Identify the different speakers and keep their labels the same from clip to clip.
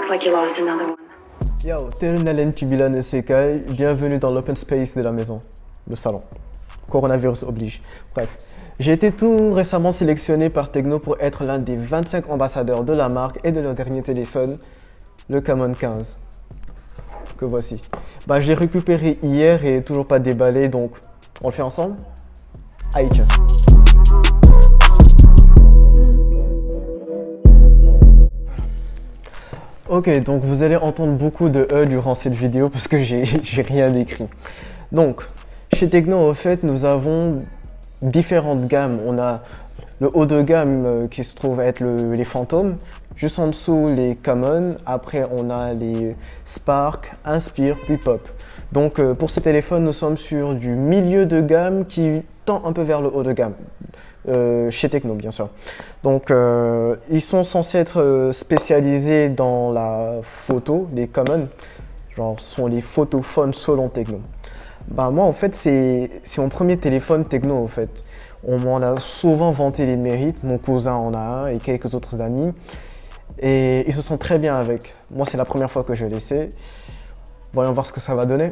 Speaker 1: Looks like you lost another one.
Speaker 2: Yo, Terunalen Tubilan et Sekai, bienvenue dans l'open space de la maison, le salon. Coronavirus oblige. Bref, j'ai été tout récemment sélectionné par Tecno pour être l'un des 25 ambassadeurs de la marque et de leur dernier téléphone, le Camon 15. Que voici. Bah, je l'ai récupéré hier et toujours pas déballé, donc on le fait ensemble? Aïe, tiens. Ok, donc vous allez entendre beaucoup de E durant cette vidéo parce que j'ai rien écrit. Donc, chez Tecno, au fait, nous avons différentes gammes. On a le haut de gamme qui se trouve être les Phantom, juste en dessous les Common, après on a les Spark, Inspire, puis Pop. Donc pour ce téléphone, nous sommes sur du milieu de gamme qui tend un peu vers le haut de gamme. Chez Tecno bien sûr. Donc ils sont censés être spécialisés dans la photo, les Common, genre sont les photophones selon Tecno. Bah moi en fait c'est mon premier téléphone Tecno en fait. On m'en a souvent vanté les mérites, mon cousin en a un et quelques autres amis. Et ils se sentent très bien avec. Moi c'est la première fois que je l'essaie. Voyons voir ce que ça va donner.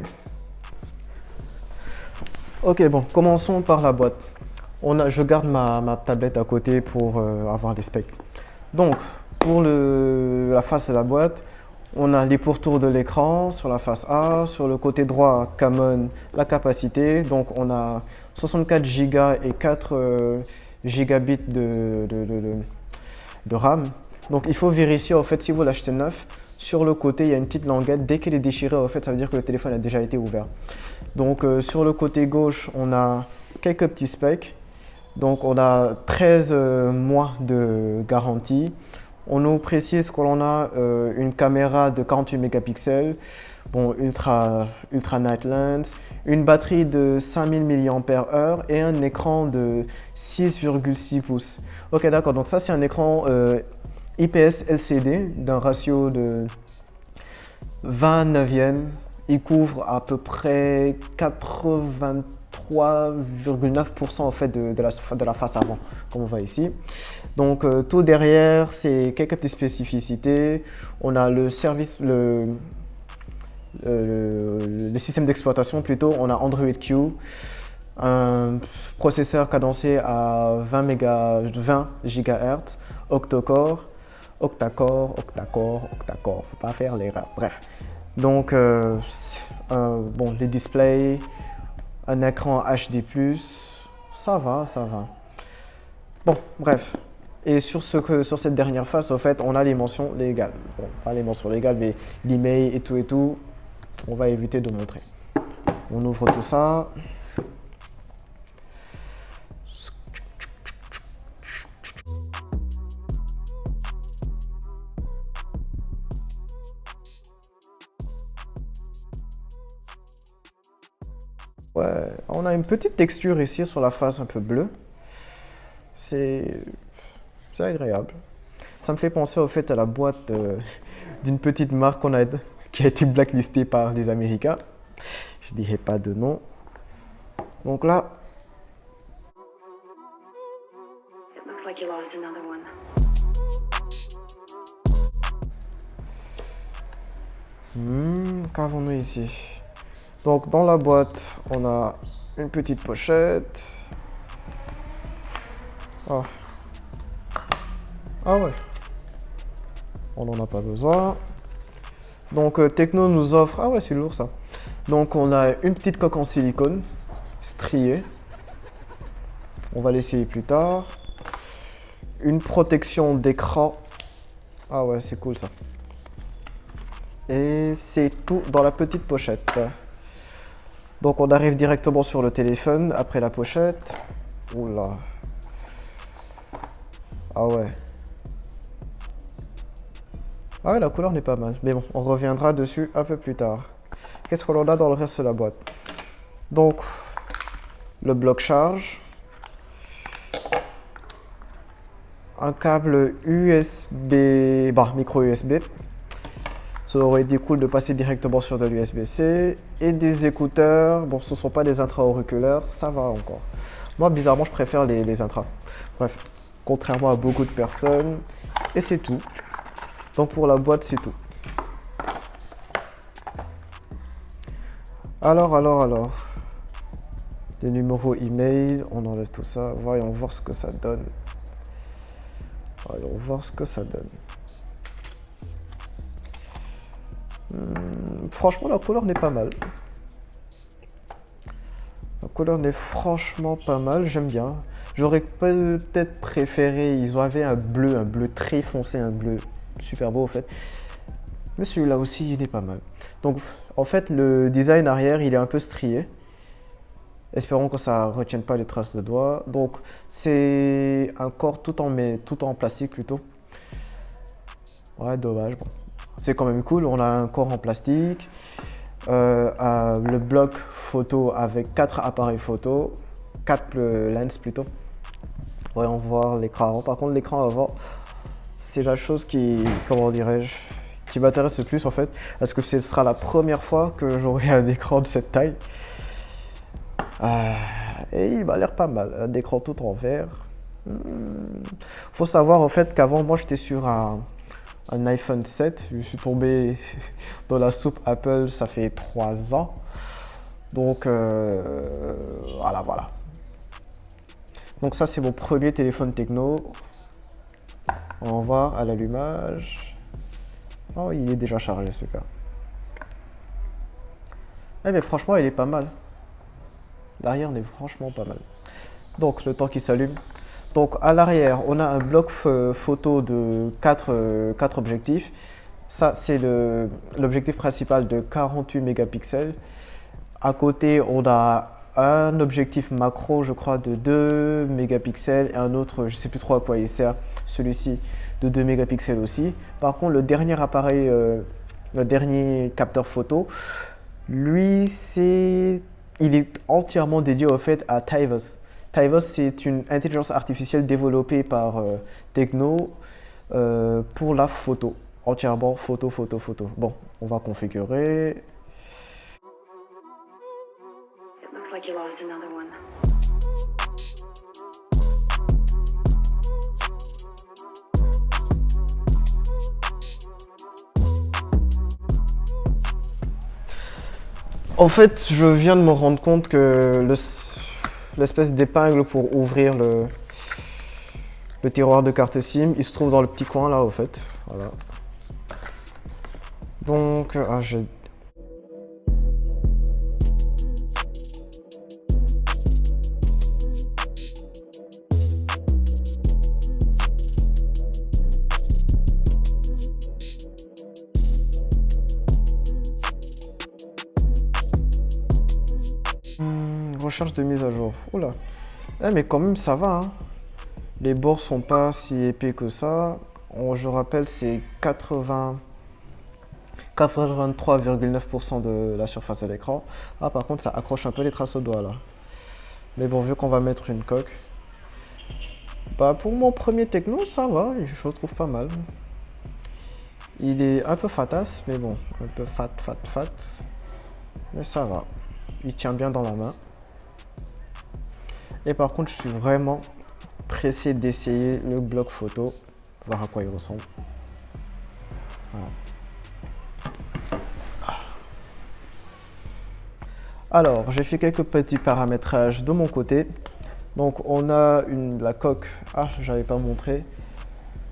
Speaker 2: Ok bon, commençons par la boîte. Je garde ma tablette à côté pour avoir des specs. Donc, pour la face de la boîte, on a les pourtours de l'écran sur la face A. Sur le côté droit, Camon, la capacité. Donc, on a 64 Go et 4 gigabits de RAM. Donc, il faut vérifier, en fait, si vous l'achetez neuf, sur le côté, il y a une petite languette. Dès qu'elle est déchirée, en fait, ça veut dire que le téléphone a déjà été ouvert. Donc, sur le côté gauche, on a quelques petits specs. Donc on a 13 mois de garantie. On nous précise que l'on a une caméra de 48 mégapixels, bon, ultra night lens, une batterie de 5000 mAh et un écran de 6,6 pouces. Ok d'accord, donc ça c'est un écran IPS LCD d'un ratio de 20/9. Il couvre à peu près 83,9% en fait de la face avant, comme on voit ici. Donc tout derrière, c'est quelques petites spécificités. On a le service, le système d'exploitation plutôt. On a Android Q, un processeur cadencé à 20 GHz, octa-core, faut pas faire l'erreur. Bref. Donc, bon, les displays, un écran HD+, ça va. Bon, bref. Et sur cette dernière face, au fait, on a les mentions légales. Bon, pas les mentions légales, mais l'email et tout. On va éviter de montrer. On ouvre tout ça. Ouais, on a une petite texture ici sur la face un peu bleue. C'est agréable. Ça me fait penser au fait à la boîte d'une petite marque qui a été blacklistée par les Américains. Je dirais pas de nom. Donc là.
Speaker 1: It looks like you lost another one.
Speaker 2: Qu'avons-nous ici? Donc dans la boîte, on a une petite pochette. Oh. Ah ouais. On n'en a pas besoin. Donc Tecno nous offre... Ah ouais, c'est lourd ça. Donc on a une petite coque en silicone, striée. On va l'essayer plus tard. Une protection d'écran. Ah ouais, c'est cool ça. Et c'est tout dans la petite pochette. Donc on arrive directement sur le téléphone après la pochette. Oula. Ah ouais. Ah ouais, la couleur n'est pas mal. Mais bon, on reviendra dessus un peu plus tard. Qu'est-ce que l'on a dans le reste de la boîte? Donc, le bloc charge. Un câble USB, micro USB. Ça aurait été cool de passer directement sur de l'USB-C. Et des écouteurs. Bon, ce ne sont pas des intra-auriculaires, ça va encore. Moi, bizarrement, je préfère les intras. Bref, contrairement à beaucoup de personnes. Et c'est tout. Donc pour la boîte, c'est tout. Alors. Les numéros email, on enlève tout ça. Voyons voir ce que ça donne. Franchement, la couleur n'est pas mal. La couleur n'est franchement pas mal, j'aime bien. J'aurais peut-être préféré, ils avaient un bleu très foncé, un bleu super beau en fait. Mais celui-là aussi, il est pas mal. Donc en fait, le design arrière, il est un peu strié. Espérons que ça ne retienne pas les traces de doigts. Donc c'est un corps tout en plastique plutôt. Ouais, dommage. Bon. C'est quand même cool, on a un corps en plastique. Le bloc photo avec 4 appareils photo, 4 lens plutôt. Voyons voir l'écran avant. Par contre, l'écran avant, c'est la chose qui, comment dirais-je, qui m'intéresse le plus en fait. Parce que ce sera la première fois que j'aurai un écran de cette taille. Et il m'a l'air pas mal. Un écran tout en verre. Faut savoir en fait qu'avant, moi j'étais sur un iPhone 7. Je suis tombé dans la soupe Apple, ça fait 3 ans. Donc voilà. Donc ça c'est mon premier téléphone techno. On va voir à l'allumage. Oh, il est déjà chargé ce gars. Eh mais franchement il est pas mal. L'arrière est franchement pas mal. Donc le temps qu'il s'allume. Donc à l'arrière on a un bloc photo de 4 objectifs. Ça c'est l'objectif principal de 48 mégapixels. À côté on a un objectif macro je crois de 2 mégapixels et un autre je sais plus trop à quoi il sert, celui-ci de 2 mégapixels aussi. Par contre le dernier appareil, le dernier capteur photo, lui il est entièrement dédié au fait à Tivos. Tivos c'est une intelligence artificielle développée par Tecno pour la photo. Entièrement photo. Bon, on va configurer.
Speaker 1: It looks like you lost another one.
Speaker 2: En fait, je viens de me rendre compte que l'espèce d'épingle pour ouvrir le tiroir de carte SIM, il se trouve dans le petit coin là, au fait. Voilà. Donc, j'ai... Recherche de mise à jour. Oula. Mais quand même, ça va. Hein. Les bords sont pas si épais que ça. Je rappelle, c'est 83,9% de la surface de l'écran. Ah, par contre, ça accroche un peu les traces au doigt là. Mais bon, vu qu'on va mettre une coque. Bah, pour mon premier techno, ça va. Je le trouve pas mal. Il est un peu fatasse, mais bon, un peu fat. Mais ça va. Il tient bien dans la main. Et par contre, je suis vraiment pressé d'essayer le bloc photo, voir à quoi il ressemble. Voilà. Alors, j'ai fait quelques petits paramétrages de mon côté. Donc, on a la coque. Ah, j'avais pas montré.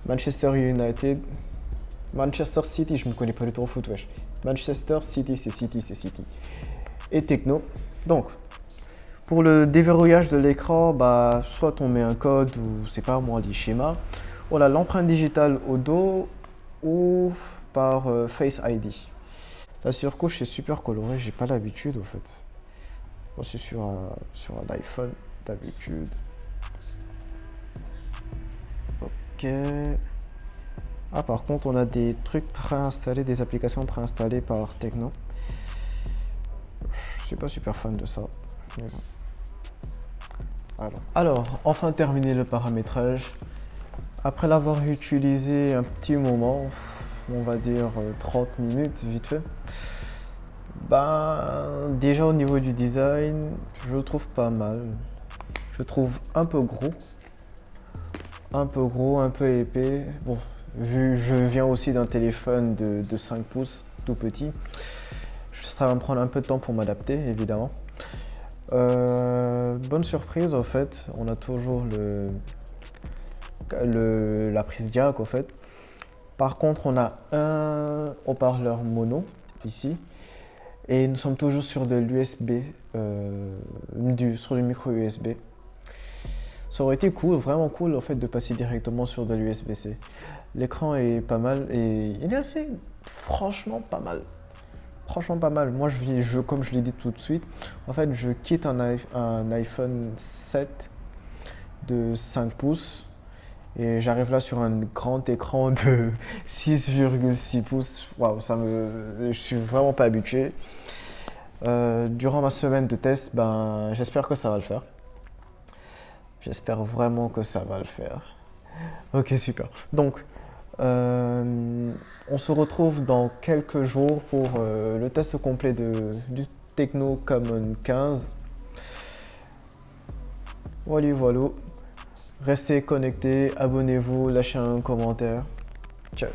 Speaker 2: Manchester United. Manchester City, je me connais pas du tout au foot, wesh. Manchester City, c'est City. Et Tecno. Donc, pour le déverrouillage de l'écran, bah, soit on met un code ou c'est pas moi des schémas. On a l'empreinte digitale au dos ou par Face ID. La surcouche est super colorée, j'ai pas l'habitude au fait. Moi c'est sur un iPhone d'habitude. Ok. Ah par contre on a des trucs préinstallés, des applications préinstallées par Tecno. Je suis pas super fan de ça. Mais bon. Alors, enfin terminé le paramétrage. Après l'avoir utilisé un petit moment, on va dire 30 minutes vite fait, ben déjà au niveau du design, je le trouve pas mal. Je le trouve un peu gros, un peu épais. Bon, vu je viens aussi d'un téléphone de 5 pouces, tout petit, ça va me prendre un peu de temps pour m'adapter, évidemment. Bonne surprise, au fait, on a toujours la prise jack, au fait. Par contre, on a un haut-parleur mono, ici. Et nous sommes toujours sur de l'USB, sur du micro USB. Ça aurait été cool, vraiment cool, en fait, de passer directement sur de l'USB-C. L'écran est pas mal et il est assez, franchement, pas mal. Franchement pas mal. Moi, comme je l'ai dit tout de suite, en fait, je quitte un iPhone 7 de 5 pouces et j'arrive là sur un grand écran de 6,6 pouces. Waouh, je suis vraiment pas habitué. Durant ma semaine de test, ben, j'espère que ça va le faire. J'espère vraiment que ça va le faire. Ok, super. Donc, on se retrouve dans quelques jours pour le test complet du Tecno Camon 15. Voilà. Restez connectés, abonnez-vous, lâchez un commentaire. Ciao.